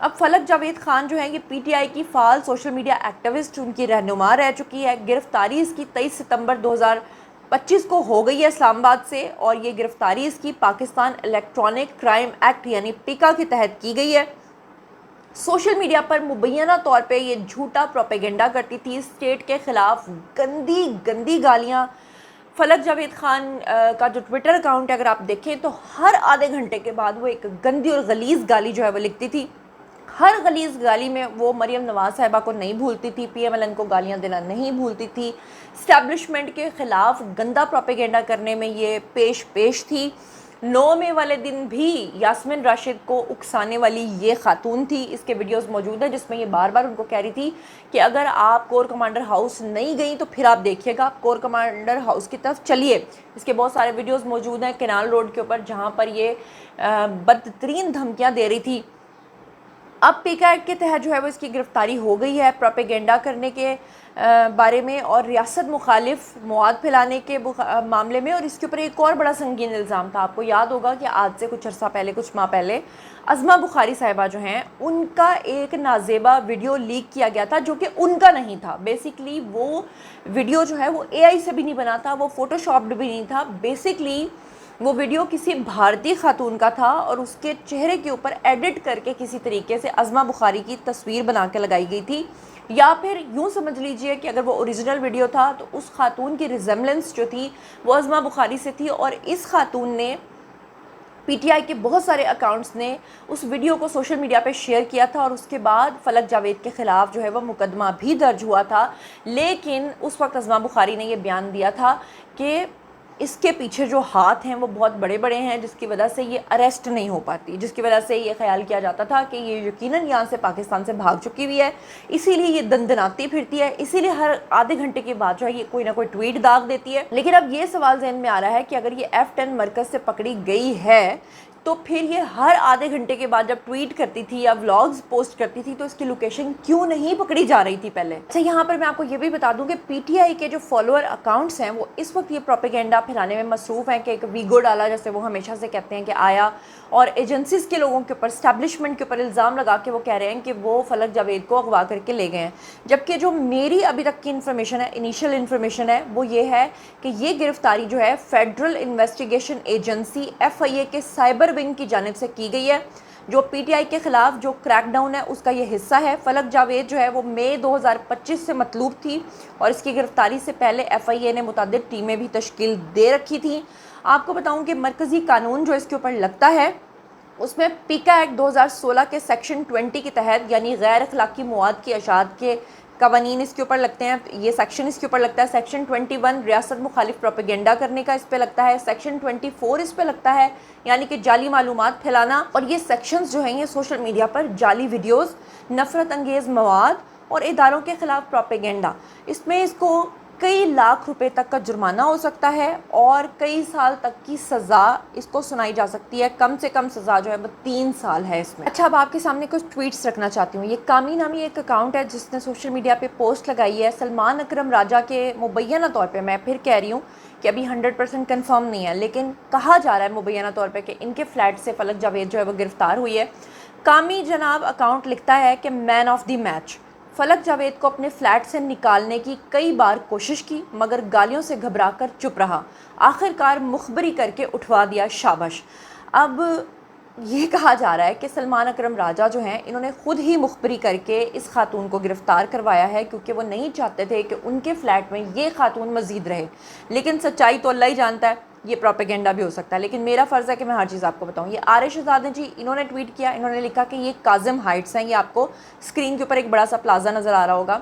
اب فلک جاوید خان جو ہیں یہ پی ٹی آئی کی فعال سوشل میڈیا ایکٹیوسٹ، ان کی رہنما رہ چکی ہے۔ گرفتاری اس کی 23 ستمبر 2025 کو ہو گئی ہے اسلام آباد سے، اور یہ گرفتاری اس کی پاکستان الیکٹرانک کرائم ایکٹ یعنی پیکا کے تحت کی گئی ہے۔ سوشل میڈیا پر مبینہ طور پہ یہ جھوٹا پروپیگنڈا کرتی تھی، اسٹیٹ کے خلاف گندی گندی گالیاں۔ فلک جاوید خان کا جو ٹویٹر اکاؤنٹ ہے اگر آپ دیکھیں تو ہر آدھے گھنٹے کے بعد وہ ایک گندی اور غلیظ گالی جو ہے وہ لکھتی تھی۔ ہر غلیظ گالی میں وہ مریم نواز صاحبہ کو نہیں بھولتی تھی، پی ایم ایل این کو گالیاں دینا نہیں بھولتی تھی، اسٹیبلشمنٹ کے خلاف گندا پروپیگنڈا کرنے میں یہ پیش تھی۔ 9 مئی والے دن بھی یاسمین راشد کو اکسانے والی یہ خاتون تھی۔ اس کے ویڈیوز موجود ہیں جس میں یہ بار بار ان کو کہہ رہی تھی کہ اگر آپ کور کمانڈر ہاؤس نہیں گئیں تو پھر آپ دیکھیے گا، آپ کور کمانڈر ہاؤس کی طرف چلیے۔ اس کے بہت سارے ویڈیوز موجود ہیں کینال روڈ کے اوپر جہاں پر یہ بدترین دھمکیاں دے رہی تھی۔ اب پیکا ایکٹ کے تحت جو ہے وہ اس کی گرفتاری ہو گئی ہے پروپیگنڈا کرنے کے بارے میں اور ریاست مخالف مواد پھیلانے کے معاملے میں، اور اس کے اوپر ایک اور بڑا سنگین الزام تھا۔ آپ کو یاد ہوگا کہ آج سے کچھ عرصہ پہلے، کچھ ماہ پہلے، عظمہ بخاری صاحبہ جو ہیں ان کا ایک نازیبا ویڈیو لیک کیا گیا تھا جو کہ ان کا نہیں تھا۔ بیسکلی وہ ویڈیو جو ہے وہ اے آئی سے بھی نہیں بنا تھا، وہ فوٹو شاپڈ بھی نہیں تھا، بیسکلی وہ ویڈیو کسی بھارتی خاتون کا تھا اور اس کے چہرے کے اوپر ایڈٹ کر کے کسی طریقے سے عظمہ بخاری کی تصویر بنا کے لگائی گئی تھی، یا پھر یوں سمجھ لیجئے کہ اگر وہ اوریجنل ویڈیو تھا تو اس خاتون کی ریزمبلنس جو تھی وہ عظمہ بخاری سے تھی، اور اس خاتون نے پی ٹی آئی کے بہت سارے اکاؤنٹس نے اس ویڈیو کو سوشل میڈیا پہ شیئر کیا تھا، اور اس کے بعد فلک جاوید کے خلاف جو ہے وہ مقدمہ بھی درج ہوا تھا۔ لیکن اس وقت عظمہ بخاری نے یہ بیان دیا تھا کہ اس کے پیچھے جو ہاتھ ہیں وہ بہت بڑے بڑے ہیں، جس کی وجہ سے یہ اریسٹ نہیں ہو پاتی، جس کی وجہ سے یہ خیال کیا جاتا تھا کہ یہ یقیناً یہاں سے پاکستان سے بھاگ چکی ہوئی ہے، اسی لیے یہ دندناتی پھرتی ہے، اسی لیے ہر آدھے گھنٹے کے بعد جو ہے یہ کوئی نہ کوئی ٹویٹ داغ دیتی ہے۔ لیکن اب یہ سوال ذہن میں آ رہا ہے کہ اگر یہ F10 مرکز سے پکڑی گئی ہے تو پھر یہ ہر آدھے گھنٹے کے بعد جب ٹویٹ کرتی تھی یا ولاگز پوسٹ کرتی تھی تو اس کی لوکیشن کیوں نہیں پکڑی جا رہی تھی پہلے؟ اچھا، یہاں پر میں آپ کو یہ بھی بتا دوں کہ پی ٹی آئی کے جو فالوور اکاؤنٹس ہیں وہ اس وقت یہ پروپیگنڈا پھیلانے میں مصروف ہیں کہ ایک ویگو ڈالا، جیسے وہ ہمیشہ سے کہتے ہیں کہ آیا اور ایجنسیز کے لوگوں کے اوپر، اسٹیبلشمنٹ کے اوپر الزام لگا کے وہ کہہ رہے ہیں کہ وہ فلک جاوید کو اغوا کر کے لے گئے ہیں، جبکہ جو میری ابھی تک کی انفارمیشن ہے، انیشیل انفارمیشن ہے، وہ یہ ہے کہ یہ گرفتاری جو ہے فیڈرل انویسٹیگیشن ایجنسی FIA کے سائبر ونگ کی جانب سے کی گئی ہے، جو پی ٹی آئی کے خلاف جو کریک ڈاؤن ہے اس کا یہ حصہ ہے۔ فلک جاوید جو ہے وہ مئی 2025 سے مطلوب تھی، اور اس کی گرفتاری سے پہلے FIA نے متعدد ٹیمیں بھی تشکیل دے رکھی تھیں۔ آپ کو بتاؤں کہ مرکزی قانون جو اس کے اوپر لگتا ہے اس میں پیکا ایکٹ 2016 کے سیکشن 20 کے تحت، یعنی غیر اخلاقی مواد کی اشاعت کے قوانین اس کے اوپر لگتے ہیں، یہ سیکشن اس کے اوپر لگتا ہے۔ سیکشن 21 ریاست مخالف پروپیگنڈا کرنے کا اس پہ لگتا ہے، سیکشن 24 اس پہ لگتا ہے یعنی کہ جعلی معلومات پھیلانا، اور یہ سیکشنز جو ہیں یہ سوشل میڈیا پر جعلی ویڈیوز، نفرت انگیز مواد اور اداروں کے خلاف پروپیگنڈا، اس میں اس کو کئی لاکھ روپے تک کا جرمانہ ہو سکتا ہے اور کئی سال تک کی سزا اس کو سنائی جا سکتی ہے۔ کم سے کم سزا جو ہے وہ 3 سال ہے اس میں۔ اچھا، اب آپ کے سامنے کچھ ٹویٹس رکھنا چاہتی ہوں۔ یہ کامی نامی ایک اکاؤنٹ ہے جس نے سوشل میڈیا پہ پوسٹ لگائی ہے سلمان اکرم راجہ کے مبینہ طور پہ، میں پھر کہہ رہی ہوں کہ ابھی 100% کنفرم نہیں ہے، لیکن کہا جا رہا ہے مبینہ طور پہ کہ ان کے فلیٹ سے فلک جاوید جو ہے وہ گرفتار ہوئی ہے۔ کامی جناب اکاؤنٹ لکھتا ہے کہ مین آف دی میچ، فلک جاوید کو اپنے فلیٹ سے نکالنے کی کئی بار کوشش کی مگر گالیوں سے گھبرا کر چپ رہا، آخر کار مخبری کر کے اٹھوا دیا، شاباش۔ اب یہ کہا جا رہا ہے کہ سلمان اکرم راجہ جو ہیں انہوں نے خود ہی مخبری کر کے اس خاتون کو گرفتار کروایا ہے، کیونکہ وہ نہیں چاہتے تھے کہ ان کے فلیٹ میں یہ خاتون مزید رہے، لیکن سچائی تو اللہ ہی جانتا ہے، یہ پروپیگنڈا بھی ہو سکتا ہے، لیکن میرا فرض ہے کہ میں ہر چیز آپ کو بتاؤں۔ یہ آر شہزاد جی، انہوں نے ٹویٹ کیا، انہوں نے لکھا کہ یہ کاظم ہائٹس ہیں، یہ آپ کو اسکرین کے اوپر ایک بڑا سا پلازا نظر آ رہا ہوگا،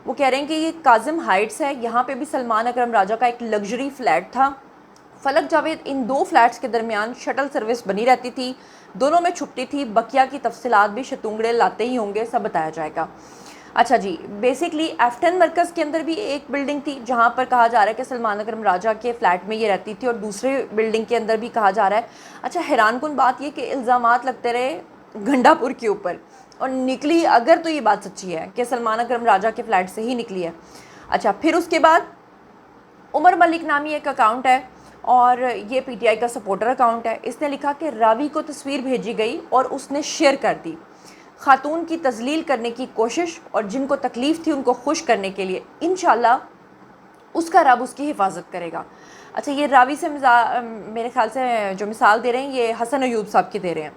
وہ کہہ رہے ہیں کہ یہ کاظم ہائٹس ہے، یہاں پہ بھی سلمان اکرم راجہ کا ایک لگژری فلیٹ تھا، فلک جاوید ان 2 فلیٹس کے درمیان شٹل سروس بنی رہتی تھی، دونوں میں چھپتی تھی، بقیہ کی تفصیلات بھی شتونگڑے لاتے ہی ہوں گے، سب بتایا جائے گا۔ اچھا جی، بیسکلی F10 مرکز کے اندر بھی ایک بلڈنگ تھی جہاں پر کہا جا رہا ہے کہ سلمان اکرم راجہ کے فلیٹ میں یہ رہتی تھی، اور دوسرے بلڈنگ کے اندر بھی کہا جا رہا ہے۔ اچھا، حیران کن بات یہ کہ الزامات لگتے رہے گھنڈا پور کے اوپر، اور نکلی اگر تو یہ بات سچی ہے کہ سلمان اکرم راجہ کے فلیٹ سے ہی نکلی ہے۔ اچھا، پھر اس کے بعد عمر ملک نامی ایک اکاؤنٹ ہے، اور یہ پی ٹی آئی کا سپورٹر اکاؤنٹ ہے، اس نے لکھا کہ راوی کو تصویر بھیجی گئی اور اس نے شیئر کر دی، خاتون کی تذلیل کرنے کی کوشش اور جن کو تکلیف تھی ان کو خوش کرنے کے لیے انشاءاللہ اس کا رب اس کی حفاظت کرے گا۔ اچھا، یہ راوی سے میرے خیال سے جو مثال دے رہے ہیں یہ حسن ایوب صاحب کی دے رہے ہیں۔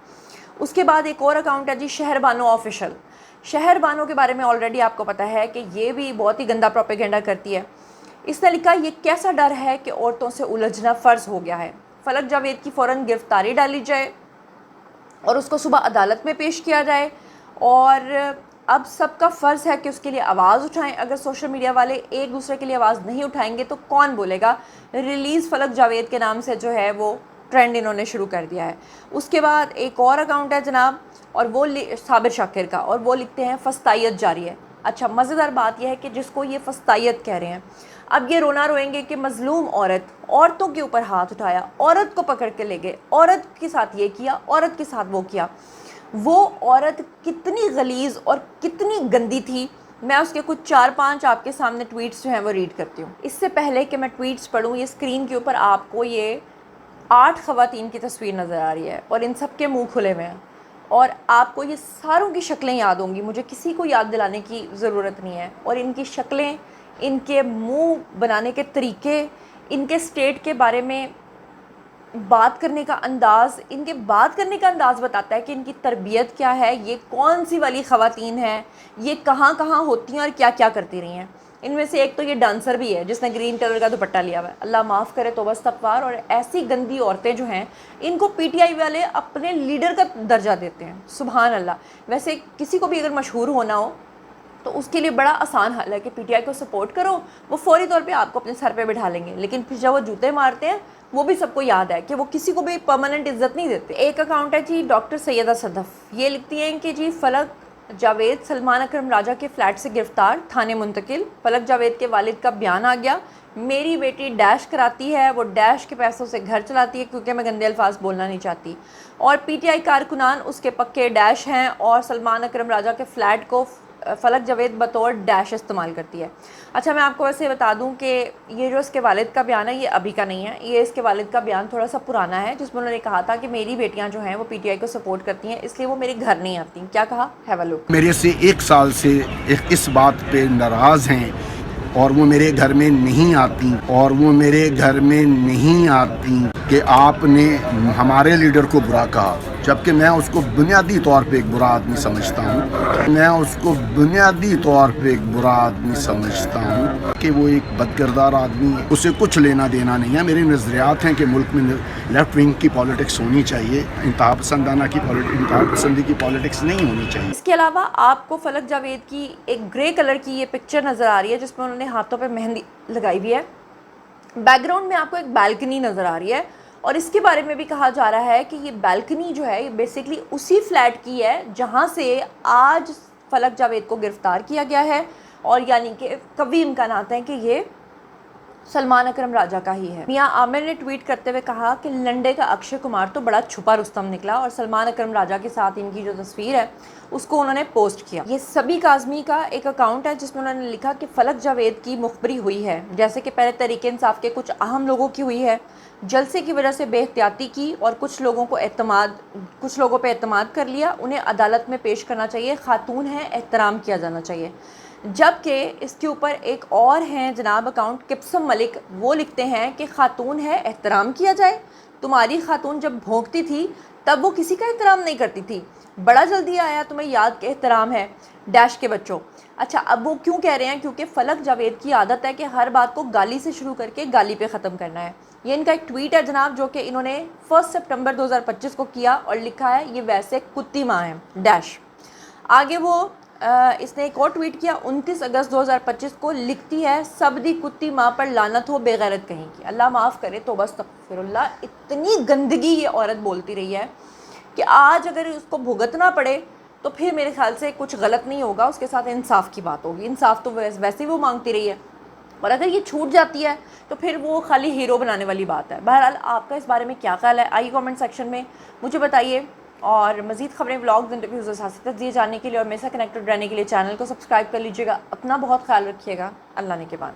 اس کے بعد ایک اور اکاؤنٹ ہے جی شہر بانو آفیشل۔ شہر بانو کے بارے میں آلریڈی آپ کو پتہ ہے کہ یہ بھی بہت ہی گندا پروپیگنڈا کرتی ہے۔ اس نے لکھا یہ کیسا ڈر ہے کہ عورتوں سے الجھنا فرض ہو گیا ہے، فلک جاوید کی فوراً گرفتاری ڈالی جائے اور اس کو صبح عدالت میں پیش کیا جائے، اور اب سب کا فرض ہے کہ اس کے لیے آواز اٹھائیں۔ اگر سوشل میڈیا والے ایک دوسرے کے لیے آواز نہیں اٹھائیں گے تو کون بولے گا؟ ریلیز فلک جاوید کے نام سے جو ہے وہ ٹرینڈ انہوں نے شروع کر دیا ہے۔ اس کے بعد ایک اور اکاؤنٹ ہے جناب، اور وہ صابر شاکر کا، اور وہ لکھتے ہیں فسطائیت جاری ہے۔ اچھا، مزیدار بات یہ ہے کہ جس کو یہ فسطائیت کہہ رہے ہیں اب یہ رونا روئیں گے کہ مظلوم عورتوں کے اوپر ہاتھ اٹھایا، عورت کو پکڑ کے لے گئے، عورت کے ساتھ یہ کیا، عورت کے ساتھ وہ کیا۔ وہ عورت کتنی غلیظ اور کتنی گندی تھی، میں اس کے کچھ 4-5 آپ کے سامنے ٹویٹس جو ہیں وہ ریڈ کرتی ہوں۔ اس سے پہلے کہ میں ٹویٹس پڑھوں، یہ اسکرین کے اوپر آپ کو یہ 8 خواتین کی تصویر نظر آ رہی ہے اور ان سب کے منہ کھلے ہوئے ہیں، اور آپ کو یہ ساروں کی شکلیں یاد ہوں گی، مجھے کسی کو یاد دلانے کی ضرورت نہیں ہے۔ اور ان کی شکلیں، ان کے منہ بنانے کے طریقے، ان کے سٹیٹ کے بارے میں بات کرنے کا انداز، ان کے بات کرنے کا انداز بتاتا ہے کہ ان کی تربیت کیا ہے، یہ کون سی والی خواتین ہیں، یہ کہاں کہاں ہوتی ہیں اور کیا کیا کرتی رہی ہیں۔ ان میں سے ایک تو یہ ڈانسر بھی ہے جس نے گرین کلر کا دوپٹہ لیا ہوا ہے، اللہ معاف کرے، توبہ استغفار۔ اور ایسی گندی عورتیں جو ہیں ان کو پی ٹی آئی والے اپنے لیڈر کا درجہ دیتے ہیں، سبحان اللہ۔ ویسے کسی کو بھی اگر مشہور ہونا ہو تو اس کے لیے بڑا آسان حل ہے کہ پی ٹی آئی کو سپورٹ کرو، وہ فوری طور پہ آپ کو اپنے سر پہ بٹھا لیں گے، لیکن پھر جب وہ جوتے مارتے ہیں وہ بھی سب کو یاد ہے کہ وہ کسی کو بھی پرماننٹ عزت نہیں دیتے۔ ایک اکاؤنٹ ہے جی ڈاکٹر سیدہ صدف، یہ لکھتی ہیں کہ جی فلک جاوید سلمان اکرم راجہ کے فلیٹ سے گرفتار، تھانے منتقل۔ فلک جاوید کے والد کا بیان آ گیا، میری بیٹی ڈیش کراتی ہے، وہ ڈیش کے پیسوں سے گھر چلاتی ہے کیونکہ میں گندے الفاظ بولنا نہیں چاہتی، اور پی ٹی آئی کارکنان اس کے پکے ڈیش ہیں، اور سلمان اکرم راجہ کے فلیٹ کو فلک جاوید بطور ڈیش استعمال کرتی ہے۔ اچھا، میں آپ کو ویسے بتا دوں کہ یہ جو اس کے والد کا بیان ہے یہ ابھی کا نہیں ہے، یہ اس کے والد کا بیان تھوڑا سا پرانا ہے، جس میں انہوں نے کہا تھا کہ میری بیٹیاں جو ہیں وہ پی ٹی آئی کو سپورٹ کرتی ہیں اس لیے وہ میرے گھر نہیں آتی۔ کیا کہا؟ ہیو اے لک۔ میرے سے 1 سال سے اس بات پہ ناراض ہیں اور وہ میرے گھر میں نہیں آتی، کہ آپ نے ہمارے لیڈر کو برا کہا، جبکہ میں اس کو بنیادی طور پہ ایک برا آدمی سمجھتا ہوں، کہ وہ ایک بد کردار آدمی ہے، اسے کچھ لینا دینا نہیں ہے۔ میرے نظریات ہیں کہ ملک میں لیفٹ ونگ کی پالیٹکس ہونی چاہیے، انتہا پسندی کی پالیٹکس نہیں ہونی چاہیے۔ اس کے علاوہ آپ کو فلک جاوید کی ایک گرے کلر کی یہ پکچر نظر آ رہی ہے جس میں انہوں نے ہاتھوں پہ مہندی لگائی ہوئی ہے، بیک گراؤنڈ میں آپ کو ایک بالکنی نظر آ رہی ہے، اور اس کے بارے میں بھی کہا جا رہا ہے کہ یہ بالکنی جو ہے یہ بیسیکلی اسی فلیٹ کی ہے جہاں سے آج فلک جاوید کو گرفتار کیا گیا ہے، اور یعنی کہ قوی امکانات ہیں کہ یہ سلمان اکرم راجہ کا ہی ہے۔ میاں عامر نے ٹویٹ کرتے ہوئے کہا کہ لنڈے کا اکشے کمار تو بڑا چھپا رستم نکلا، اور سلمان اکرم راجہ کے ساتھ ان کی جو تصویر ہے اس کو انہوں نے پوسٹ کیا۔ یہ سبی کاظمی کا ایک اکاؤنٹ ہے جس میں انہوں نے لکھا کہ فلک جاوید کی مخبری ہوئی ہے، جیسے کہ پہلے تحریک انصاف کے کچھ اہم لوگوں کی ہوئی ہے، جلسے کی وجہ سے بے احتیاطی کی اور کچھ لوگوں پہ اعتماد کر لیا، انہیں عدالت میں پیش کرنا چاہیے، خاتون ہیں، احترام کیا جانا چاہیے۔ جبکہ اس کے اوپر ایک اور ہیں جناب اکاؤنٹ کپسم ملک، وہ لکھتے ہیں کہ خاتون ہے، احترام کیا جائے، تمہاری خاتون جب بھونکتی تھی تب وہ کسی کا احترام نہیں کرتی تھی، بڑا جلدی آیا تمہیں یاد کہ احترام ہے، ڈیش کے بچوں۔ اچھا، اب وہ کیوں کہہ رہے ہیں؟ کیونکہ فلک جاوید کی عادت ہے کہ ہر بات کو گالی سے شروع کر کے گالی پہ ختم کرنا ہے۔ یہ ان کا ایک ٹویٹ ہے جناب جو کہ انہوں نے 1 سپٹمبر 2025 کو کیا، اور لکھا ہے یہ ویسے کتی ماں ہے، ڈیش۔ آگے وہ اس نے ایک اور ٹویٹ کیا 29 اگست 2025 کو، لکھتی ہے سب دی کتی ماں پر لعنت ہو بے غیرت کہیں کی، اللہ معاف کرے، توبہ استغفر اللہ۔ اتنی گندگی یہ عورت بولتی رہی ہے کہ آج اگر اس کو بھگتنا پڑے تو پھر میرے خیال سے کچھ غلط نہیں ہوگا، اس کے ساتھ انصاف کی بات ہوگی، انصاف تو ویسے ہی وہ مانگتی رہی ہے، اور اگر یہ چھوٹ جاتی ہے تو پھر وہ خالی ہیرو بنانے والی بات ہے۔ بہرحال آپ کا اس بارے میں کیا خیال ہے؟ آئیے کامنٹ سیکشن میں مجھے بتائیے، اور مزید خبریں، ولاگز، انٹرویوز اور سیاسی تجزیے جاننے کے لیے اور میرے ساتھ کنیکٹڈ رہنے کے لیے چینل کو سبسکرائب کر لیجیے گا۔ اپنا بہت خیال رکھیے گا، اللہ نے کے بعد۔